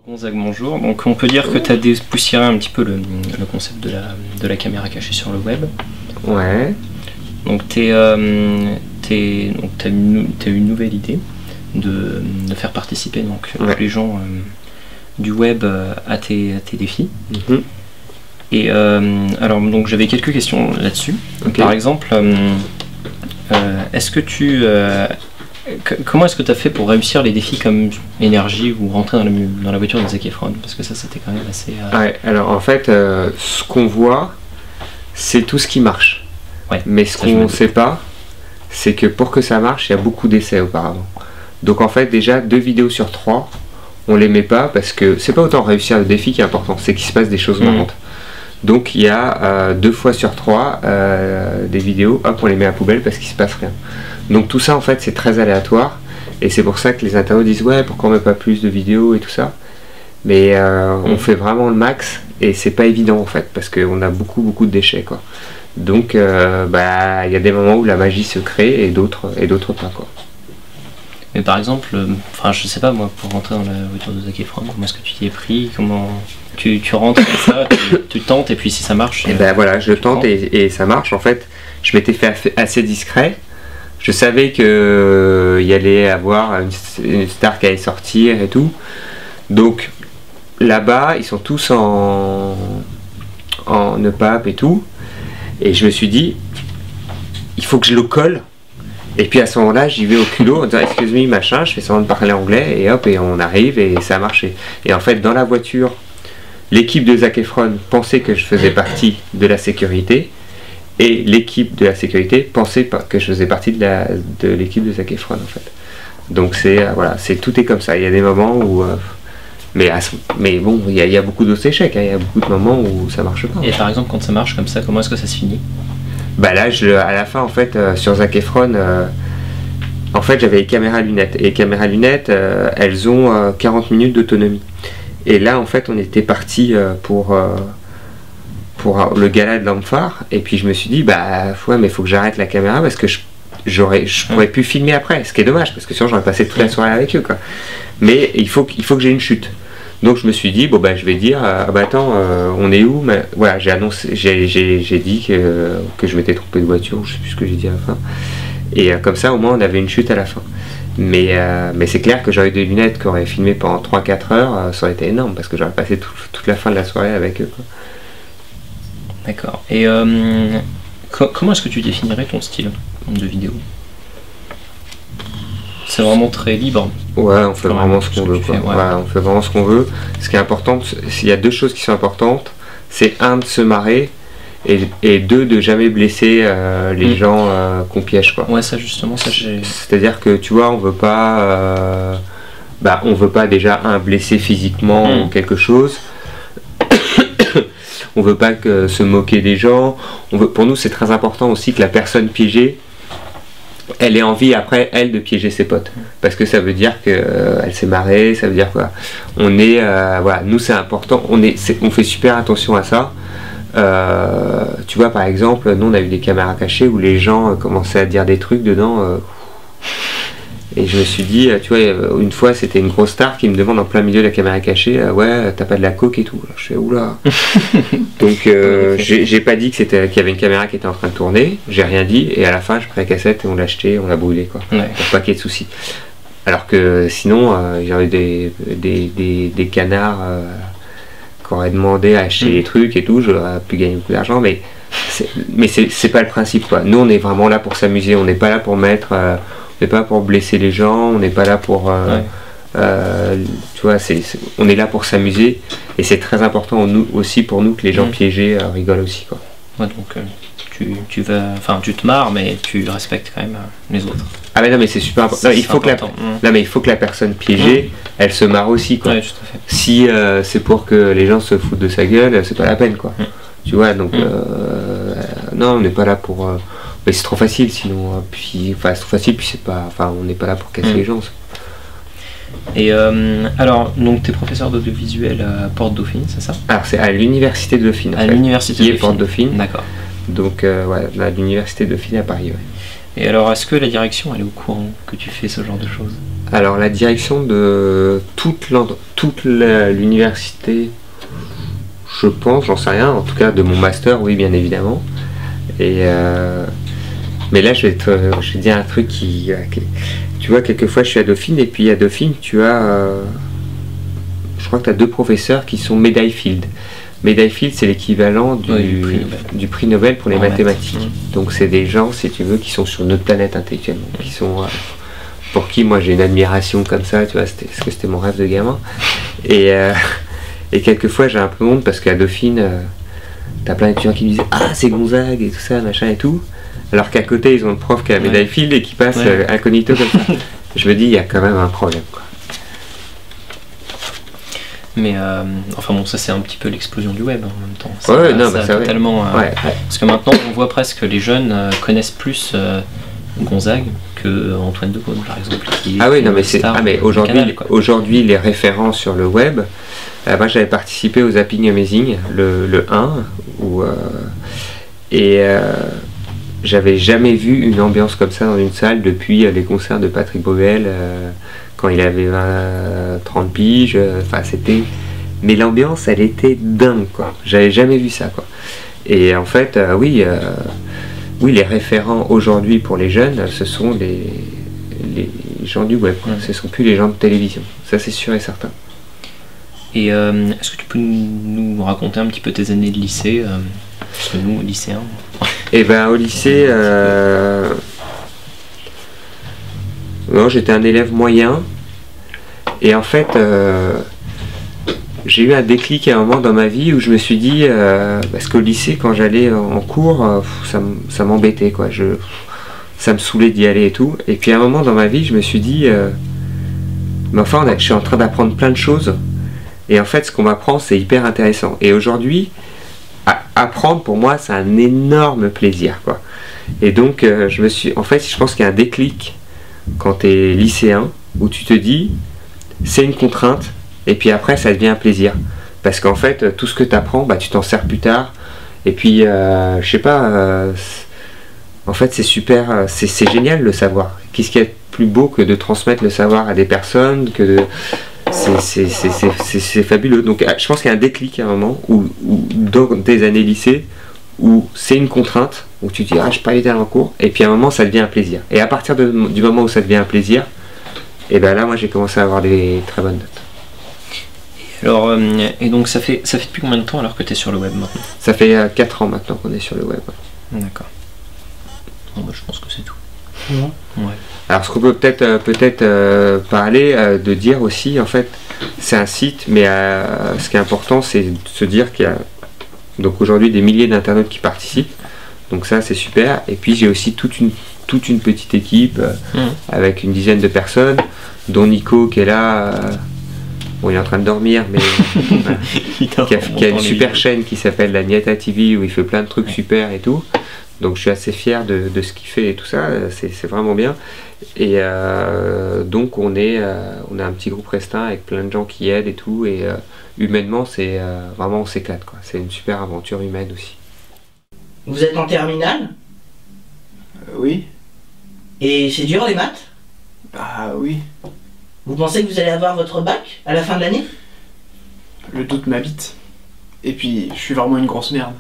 Gonzague, bonjour. Donc on peut dire que tu as dépoussiéré un petit peu le concept de la caméra cachée sur le web. Ouais. Donc tu as eu une nouvelle idée de faire participer donc, tous les gens du web à tes défis. Mm-hmm. Et alors donc j'avais quelques questions là-dessus. Okay. Par exemple, est-ce que comment est-ce que tu as fait pour réussir les défis comme énergie ou rentrer dans la voiture de Zac Efron? Parce que ça c'était quand même assez... Ouais, alors en fait, ce qu'on voit, c'est tout ce qui marche. Ouais, mais ce qu'on ne sait pas, c'est que pour que ça marche, il y a beaucoup d'essais auparavant. Donc en fait, déjà, 2 vidéos sur 3, on les met pas parce que c'est pas autant réussir le défi qui est important, c'est qu'il se passe des choses marrantes. Donc il y a 2 fois sur 3 des vidéos, hop, on les met à la poubelle parce qu'il se passe rien. Donc tout ça en fait c'est très aléatoire et c'est pour ça que les internautes disent ouais pourquoi on met pas plus de vidéos et tout ça. Mais on fait vraiment le max et c'est pas évident en fait parce qu'on a beaucoup de déchets quoi. Donc il y a des moments où la magie se crée et d'autres pas quoi. Mais par exemple, je sais pas moi, pour rentrer dans la voiture de Zac Efron, comment est-ce que tu t'y es pris? Comment tu rentres comme ça, tu tentes et puis si ça marche... Et voilà, je tente et ça marche. En fait, je m'étais fait assez discret. Je savais qu'il y allait avoir une star qui allait sortir et tout. Donc là-bas, ils sont tous en EPAP et tout. Et je me suis dit, il faut que je le colle. Et puis à ce moment-là, j'y vais au culot en disant excuse moi machin, je fais semblant de parler anglais et hop, et on arrive et ça a marché. Et en fait, dans la voiture, l'équipe de Zac Efron pensait que je faisais partie de la sécurité et l'équipe de la sécurité pensait que je faisais partie de l'équipe de Zac Efron en fait. Donc voilà, tout est comme ça. Il y a des moments où mais bon, il y a beaucoup d'autres échecs, hein. Il y a beaucoup de moments où ça marche pas. Et par exemple, quand ça marche comme ça, comment est-ce que ça se finit? Bah là, à la fin, en fait, sur Zac Efron, en fait, j'avais les caméras lunettes. Et les caméras lunettes, elles ont 40 minutes d'autonomie. Et là, en fait, on était parti pour le gala de l'Amphare. Et puis, je me suis dit, ouais, mais il faut que j'arrête la caméra parce que je pourrais plus filmer après. Ce qui est dommage, parce que sinon, j'aurais passé toute la soirée avec eux, quoi. Mais il faut que j'ai une chute. Donc je me suis dit je vais dire attends on est où? Mais voilà, j'ai dit que je m'étais trompé de voiture, je sais plus ce que j'ai dit à la fin. Et comme ça au moins on avait une chute à la fin. Mais c'est clair que j'aurais eu des lunettes qui auraient filmé pendant 3-4 heures, ça aurait été énorme parce que j'aurais passé toute la fin de la soirée avec eux. D'accord. Et comment est-ce que tu définirais ton style de vidéo? C'est vraiment très libre. Ouais, on fait vraiment ce qu'on veut. Ouais, on fait vraiment ce qu'on veut. Ce qui est important, il y a 2 choses qui sont importantes. C'est 1 de se marrer et 2 de jamais blesser les gens qu'on piège quoi. Ouais, ça justement, ça j'ai. C'est-à-dire que tu vois, on veut pas déjà blesser physiquement ou quelque chose. On veut pas se moquer des gens. Pour nous, c'est très important aussi que la personne piégée elle ait envie après elle de piéger ses potes parce que ça veut dire qu'elle s'est marrée, ça veut dire quoi. On est voilà, nous c'est important, on fait super attention à ça. Tu vois par exemple, nous on a eu des caméras cachées où les gens commençaient à dire des trucs dedans et je me suis dit, tu vois, une fois c'était une grosse star qui me demande en plein milieu de la caméra cachée, ouais t'as pas de la coke et tout. Alors, je fais oula. Donc j'ai pas dit qu'il y avait une caméra qui était en train de tourner, j'ai rien dit et à la fin je pris la cassette et on l'a acheté, on l'a brûlé quoi, pour pas qu'il y ait de soucis. Alors que sinon j'avais des canards qui auraient demandé à acheter les trucs et tout, j'aurais pu gagner beaucoup d'argent, mais c'est pas le principe quoi. Nous on est vraiment là pour s'amuser, on n'est pas là pour mettre on n'est pas pour blesser les gens, on n'est pas là pour tu vois, on est là pour s'amuser et c'est très important aussi pour nous que les gens piégés rigolent aussi quoi. Ouais, donc tu te marres mais tu respectes quand même les autres. Ah mais non mais c'est super important. Non, il faut que la personne piégée elle se marre aussi quoi. Ouais, tout à fait. Si c'est pour que les gens se foutent de sa gueule, c'est pas la peine quoi. Tu vois, donc non, on n'est pas là pour mais c'est trop facile sinon, puis c'est trop facile, puis c'est pas, on n'est pas là pour casser les gens. Et alors, donc tu es professeur d'audiovisuel à Porte-Dauphine, c'est ça? Alors c'est à l'université de Dauphine. À l'université de Dauphine. Porte-Dauphine. D'accord. Donc ouais, à l'université de Dauphine à Paris. Ouais. Et alors, est-ce que la direction elle est au courant que tu fais ce genre de choses? Alors la direction de toute l'université, je pense, j'en sais rien, en tout cas de mon master, oui bien évidemment. Et mais là je vais te dire un truc qui tu vois, quelquefois je suis à Dauphine, et puis à Dauphine tu as je crois que tu as 2 professeurs qui sont Médaille Field. Médaille Field, c'est l'équivalent du prix Nobel pour les mathématiques. Donc c'est des gens, si tu veux, qui sont sur notre planète intellectuellement, qui sont pour qui moi j'ai une admiration comme ça, tu vois, c'était mon rêve de gamin. Et quelquefois j'ai un peu honte parce qu'à Dauphine, t'as plein d'étudiants qui me disent ah c'est Gonzague et tout ça, machin et tout, alors qu'à côté ils ont le prof qui a la médaille Field et qui passe incognito comme ça. Je me dis il y a quand même un problème, quoi. Mais enfin bon, ça c'est un petit peu l'explosion du web en même temps. Ça, totalement. Parce que maintenant on voit presque que les jeunes connaissent plus Gonzague que Antoine de Caunes par exemple. Mais aujourd'hui les référents sur le web. Moi j'avais participé au Zapping Amazing, le 1, j'avais jamais vu une ambiance comme ça dans une salle depuis les concerts de Patrick Bruel quand il avait 30 piges, c'était... Mais l'ambiance, elle était dingue, quoi. J'avais jamais vu ça, quoi. Et en fait, oui, les référents aujourd'hui pour les jeunes, ce sont les gens du web, quoi. Ce ne sont plus les gens de télévision. Ça, c'est sûr et certain. Et est-ce que tu peux nous raconter un petit peu tes années de lycée parce que nous, lycéens... Eh ben, au lycée... Non, j'étais un élève moyen, et en fait j'ai eu un déclic à un moment dans ma vie où je me suis dit parce qu'au lycée quand j'allais en cours ça m'embêtait, quoi, ça me saoulait d'y aller et tout, et puis à un moment dans ma vie je me suis dit mais enfin je suis en train d'apprendre plein de choses, et en fait ce qu'on m'apprend c'est hyper intéressant, et aujourd'hui apprendre pour moi c'est un énorme plaisir, quoi. Et donc je pense qu'il y a un déclic quand tu es lycéen, où tu te dis c'est une contrainte, et puis après ça devient un plaisir, parce qu'en fait tout ce que tu apprends, tu t'en sers plus tard, et puis je sais pas, en fait c'est super, c'est génial le savoir. Qu'est-ce qu'il y a de plus beau que de transmettre le savoir à des personnes, c'est fabuleux. Donc je pense qu'il y a un déclic à un moment où dans tes années lycée où c'est une contrainte, où tu te dis je peux pas aller en cours, et puis à un moment ça devient un plaisir, et à partir du moment où ça devient un plaisir, et ben là moi j'ai commencé à avoir des très bonnes notes. Alors et donc ça fait depuis combien de temps alors que tu es sur le web maintenant? Ça fait 4 ans maintenant qu'on est sur le web. D'accord. Bon, je pense que c'est tout. Ouais. Alors ce qu'on peut peut-être parler de dire aussi, en fait c'est un site, mais ce qui est important c'est de se dire qu'il y a donc aujourd'hui des milliers d'internautes qui participent, donc ça c'est super, et puis j'ai aussi toute une petite équipe avec une dizaine de personnes, dont Nico qui est là, bon il est en train de dormir, mais qui a une super chaîne qui s'appelle la Nieta TV, où il fait plein de trucs super et tout, donc je suis assez fier de ce qu'il fait et tout ça, c'est vraiment bien. Et donc on a un petit groupe restreint avec plein de gens qui aident et tout, et humainement c'est vraiment on s'éclate, quoi. C'est une super aventure humaine aussi. Vous êtes en terminale? Oui. Et c'est dur les maths? Bah oui. Vous pensez que vous allez avoir votre bac à la fin de l'année? Le doute m'habite. Et puis je suis vraiment une grosse merde.